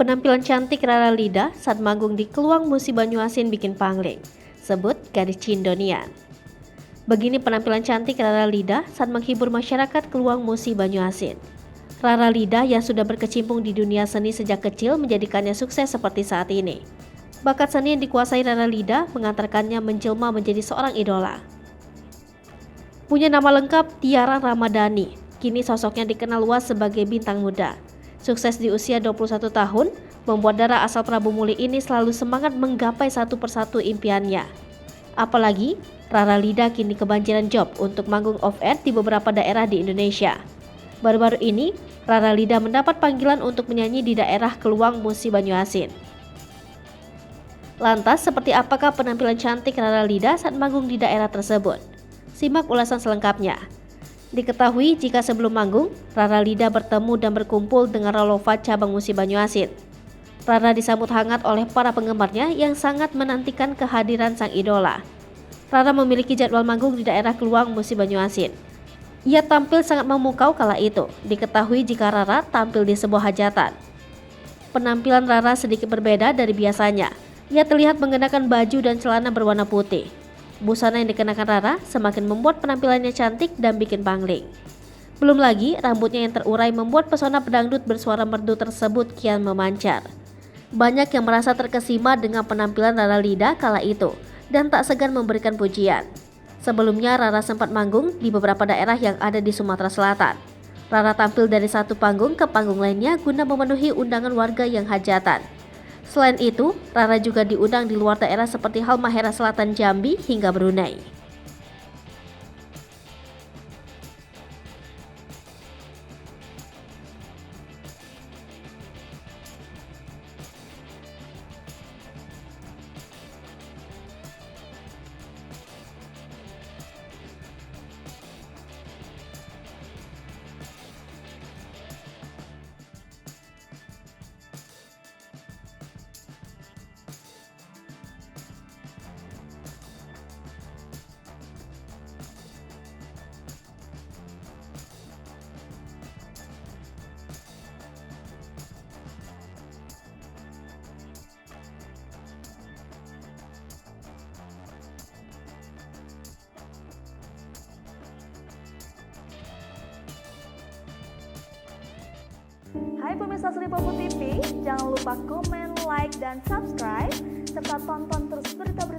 Penampilan cantik Rara Lida saat manggung di Kluang Musi Banyuasin bikin pangling, sebut gadis Cindonian. Begini penampilan cantik Rara Lida saat menghibur masyarakat Kluang Musi Banyuasin. Rara Lida yang sudah berkecimpung di dunia seni sejak kecil menjadikannya sukses seperti saat ini. Bakat seni yang dikuasai Rara Lida mengantarkannya menjelma menjadi seorang idola. Punya nama lengkap Tiara Ramadhani, kini sosoknya dikenal luas sebagai bintang muda. Sukses di usia 21 tahun, membuat Dara asal Prabu Muli ini selalu semangat menggapai satu persatu impiannya. Apalagi, Rara Lida kini kebanjiran job untuk manggung off-air di beberapa daerah di Indonesia. Baru-baru ini, Rara Lida mendapat panggilan untuk menyanyi di daerah Kluang Musi Banyuasin. Lantas, seperti apakah penampilan cantik Rara Lida saat manggung di daerah tersebut? Simak ulasan selengkapnya. Diketahui jika sebelum manggung, Rara Lida bertemu dan berkumpul dengan Rolova cabang Musi Banyuasin. Rara disambut hangat oleh para penggemarnya yang sangat menantikan kehadiran sang idola. Rara memiliki jadwal manggung di daerah Kluang Musi Banyuasin. Ia tampil sangat memukau kala itu. Diketahui jika Rara tampil di sebuah hajatan. Penampilan Rara sedikit berbeda dari biasanya. Ia terlihat mengenakan baju dan celana berwarna putih. Busana yang dikenakan Rara semakin membuat penampilannya cantik dan bikin pangling. Belum lagi, rambutnya yang terurai membuat pesona pedangdut bersuara merdu tersebut kian memancar. Banyak yang merasa terkesima dengan penampilan Rara Lida kala itu dan tak segan memberikan pujian. Sebelumnya Rara sempat manggung di beberapa daerah yang ada di Sumatera Selatan. Rara tampil dari satu panggung ke panggung lainnya guna memenuhi undangan warga yang hajatan. Selain itu, Rara juga diundang di luar daerah seperti Halmahera Selatan Jambi hingga Brunei. Hai pemirsa Selipopo TV, jangan lupa komen, like, dan subscribe, serta tonton terus berita-berita